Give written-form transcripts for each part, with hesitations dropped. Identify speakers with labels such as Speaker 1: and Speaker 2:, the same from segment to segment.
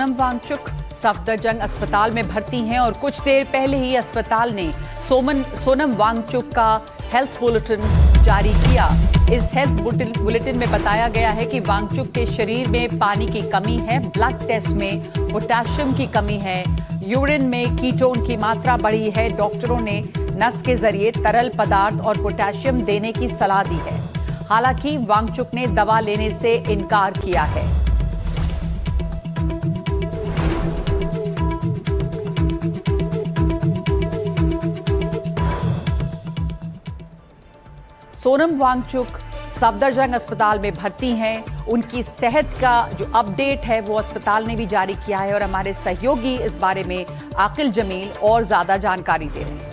Speaker 1: सोनम वांगचुक सफदरजंग अस्पताल में भर्ती हैं और कुछ देर पहले ही अस्पताल ने सोनम वांगचुक का हेल्थ बुलेटिन जारी किया। इस हेल्थ बुलेटिन में बताया गया है कि वांगचुक के शरीर में पानी की कमी है, ब्लड टेस्ट में पोटेशियम की कमी है, यूरिन में कीटोन की मात्रा बढ़ी है। डॉक्टरों ने नस के जरिए तरल पदार्थ और पोटेशियम देने की सलाह दी है। हालांकि वांगचुक ने दवा लेने से इनकार किया है। सोनम वांगचुक सफदरजंग अस्पताल में भर्ती हैं। उनकी सेहत का जो अपडेट है वो अस्पताल ने भी जारी किया है और हमारे सहयोगी इस बारे में आकिल जमील और ज्यादा जानकारी दे रहे हैं।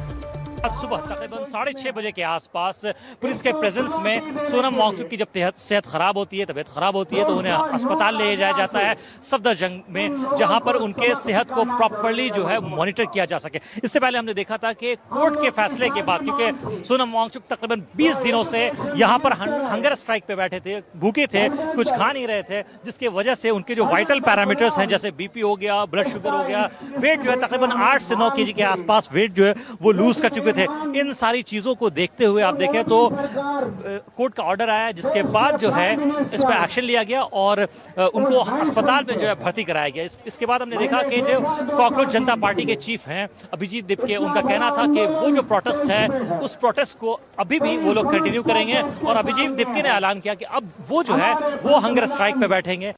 Speaker 2: आज सुबह तकरीबन 6:30 बजे के आसपास पुलिस के प्रेजेंस में सोनम वांगचुक की जब सेहत खराब होती है, तबीयत खराब होती है, तो उन्हें अस्पताल ले जाया जाता है सफदरजंग में, जहां पर उनके सेहत को प्रॉपर्ली जो है मॉनिटर किया जा सके। इससे पहले हमने देखा था कि कोर्ट के फैसले के बाद, क्योंकि सोनम वांगचुक तकरीबन 20 दिनों से यहाँ पर हंगर स्ट्राइक पे बैठे थे, भूखे थे, कुछ खा नहीं रहे थे, जिसकी वजह से उनके जो वाइटल पैरामीटर्स हैं जैसे बीपी हो गया, ब्लड शुगर हो गया, वेट जो है तकरीबन 8 से 9 kg के आसपास वेट जो है वो लूज कर चुके थे। इन सारी चीजों को देखते हुए आप देखें तो कोर्ट का ऑर्डर आया, जिसके बाद जो है इस पर एक्शन लिया गया और उनको अस्पताल में जो है भर्ती कराया गया। इसके बाद हमने देखा कि जो कॉकरोच जनता पार्टी के चीफ हैं अभिजीत दीपके, उनका कहना था कि वो जो प्रोटेस्ट है उस प्रोटेस्ट को अभी भी वो लोग कंटिन्यू करेंगे और अभिजीत दीपके ने ऐलान किया कि अब वो जो है वो हंगर स्ट्राइक पे बैठेंगे।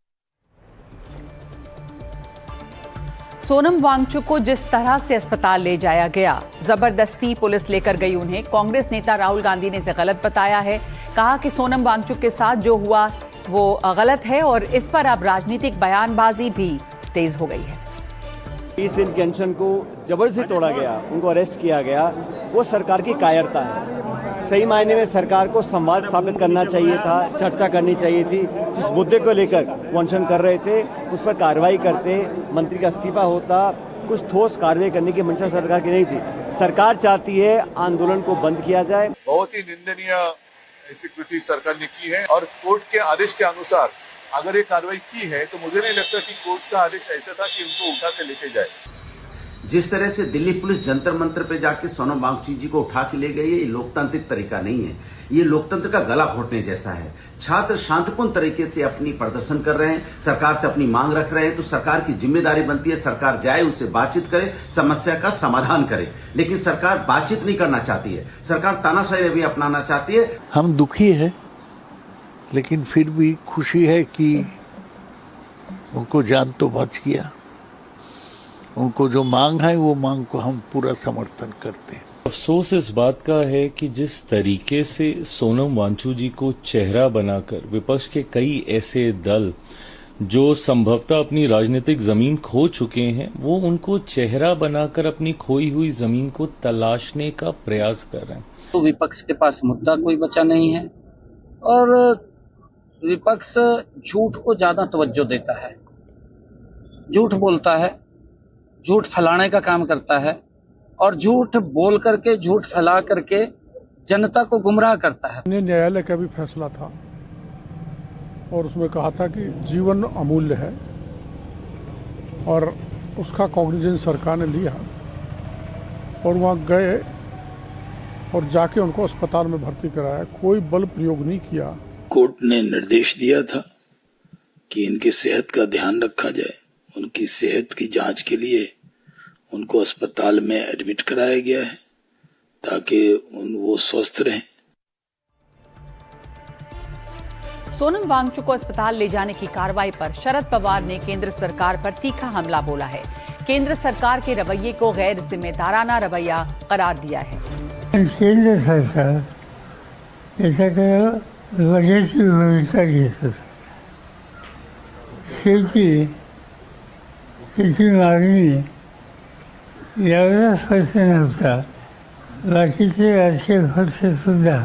Speaker 1: सोनम वांगचुक को जिस तरह से अस्पताल ले जाया गया, जबरदस्ती पुलिस लेकर गई उन्हें, कांग्रेस नेता राहुल गांधी ने इसे गलत बताया है। कहा कि सोनम वांगचुक के साथ जो हुआ वो गलत है और इस पर अब राजनीतिक बयानबाजी भी तेज हो गई है।
Speaker 3: 20 दिन के अनशन को जबरदस्ती तोड़ा गया, उनको अरेस्ट किया गया, वो सरकार की कायरता है। सही मायने में सरकार को संवाद स्थापित करना चाहिए था, चर्चा करनी चाहिए थी। जिस मुद्दे को लेकर वो अनशन कर रहे थे उस पर कार्रवाई करते, मंत्री का इस्तीफा होता, कुछ ठोस कार्रवाई करने की मंशा सरकार की नहीं थी। सरकार चाहती है आंदोलन को बंद किया जाए।
Speaker 4: बहुत ही निंदनीय ऐसी कृति सरकार ने की है और कोर्ट के आदेश के अनुसार अगर ये कार्रवाई की है तो मुझे नहीं लगता कि कोर्ट का आदेश ऐसा था कि उनको उठा के लेके जाए।
Speaker 5: जिस तरह से दिल्ली पुलिस जंतर मंतर पे जाके सोनम वांगचुक जी को उठा के ले गई है, ये लोकतांत्रिक तरीका नहीं है, ये लोकतंत्र का गला घोटने जैसा है। छात्र शांतिपूर्ण तरीके से अपनी प्रदर्शन कर रहे हैं, सरकार से अपनी मांग रख रहे हैं, तो सरकार की जिम्मेदारी बनती है सरकार जाए, उनसे बातचीत करे, समस्या का समाधान करे। लेकिन सरकार बातचीत नहीं करना चाहती है, सरकार तानाशाही रवैया अपनाना चाहती है।
Speaker 6: हम दुखी है, लेकिन फिर भी खुशी है कि उनको जान तो बच गया। उनको जो मांग है वो मांग को हम पूरा समर्थन करते हैं।
Speaker 7: अफसोस इस बात का है कि जिस तरीके से सोनम वांगचुक जी को चेहरा बनाकर विपक्ष के कई ऐसे दल जो संभवतः अपनी राजनीतिक जमीन खो चुके हैं, वो उनको चेहरा बनाकर अपनी खोई हुई जमीन को तलाशने का प्रयास कर रहे हैं।
Speaker 8: तो विपक्ष के पास मुद्दा कोई बचा नहीं है और विपक्ष झूठ को ज्यादा तवज्जो देता है, झूठ बोलता है, झूठ फैलाने का काम करता है और झूठ बोल करके, झूठ फैला करके जनता को गुमराह करता है।
Speaker 9: न्यायालय का भी फैसला था और उसमें कहा था कि जीवन अमूल्य है और उसका कॉग्निजेंस सरकार ने लिया और वहाँ गए और जाके उनको अस्पताल में भर्ती कराया। कोई बल प्रयोग नहीं किया।
Speaker 10: कोर्ट ने निर्देश दिया था कि इनकी सेहत का ध्यान रखा जाए। उनकी सेहत की जांच के लिए उनको अस्पताल में एडमिट कराया गया है ताकि वो स्वस्थ रहें।
Speaker 1: सोनम वांगचुक को अस्पताल ले जाने की कार्रवाई पर शरद पवार ने केंद्र सरकार पर तीखा हमला बोला है। केंद्र सरकार के रवैये को गैर जिम्मेदाराना रवैया करार दिया है।
Speaker 11: केंद्र सरकार ऐसा वैदेशिक भूमिका घेत त्याची मागणी यावेळेस पैसे नव्हता। बाकीचे राजकीय पक्ष सुद्धा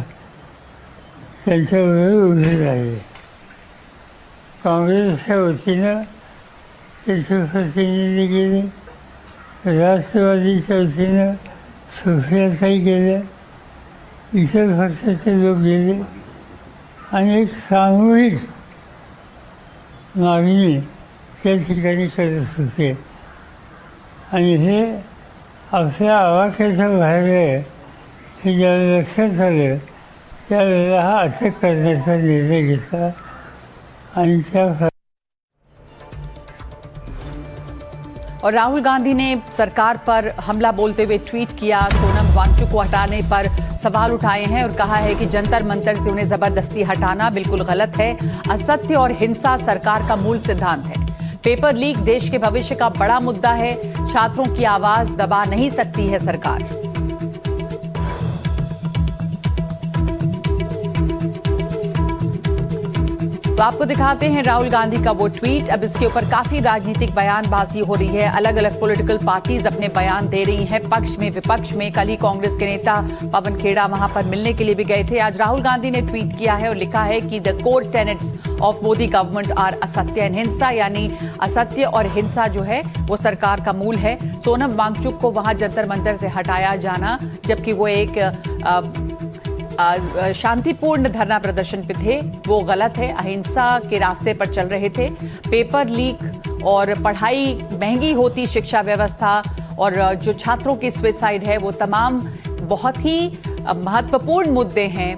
Speaker 11: त्यांच्याबरोबर उभे राहिले। काँग्रेसच्या वतीनं त्याचे प्रतिनिधी गेले, राष्ट्रवादीच्या वतीनं सुप्रियाताई गेल्या, इतर पक्षाचे लोक गेले आणि एक सामूहिक मागणी त्या ठिकाणी करत होते आणि हे अक्षय आवाक्याचं बाहेर आहे हे ज्यावेळेला लक्षात आलं त्यावेळेला हा अटक करण्याचा निर्णय घेतला आणि त्या
Speaker 1: और राहुल गांधी ने सरकार पर हमला बोलते हुए ट्वीट किया। सोनम वांगचुक को हटाने पर सवाल उठाए हैं और कहा है कि जंतर मंतर से उन्हें जबरदस्ती हटाना बिल्कुल गलत है। असत्य और हिंसा सरकार का मूल सिद्धांत है। पेपर लीक देश के भविष्य का बड़ा मुद्दा है। छात्रों की आवाज दबा नहीं सकती है सरकार। तो आपको दिखाते हैं राहुल गांधी का वो ट्वीट। अब इसके ऊपर काफी राजनीतिक बयानबाजी हो रही है। अलग अलग पॉलिटिकल पार्टीज अपने बयान दे रही हैं, पक्ष में विपक्ष में। कल ही कांग्रेस के नेता पवन खेड़ा वहां पर मिलने के लिए भी गए थे। आज राहुल गांधी ने ट्वीट किया है और लिखा है कि the core tenets of Modi government are असत्य एंड हिंसा, यानी असत्य और हिंसा जो है वो सरकार का मूल है। सोनम वांगचुक को वहां जंतर मंतर से हटाया जाना, जबकि वो एक शांतिपूर्ण धरना प्रदर्शन पे थे, वो गलत है। अहिंसा के रास्ते पर चल रहे थे। पेपर लीक और पढ़ाई महंगी होती शिक्षा व्यवस्था और जो छात्रों की सुसाइड है, वो तमाम बहुत ही महत्वपूर्ण मुद्दे हैं।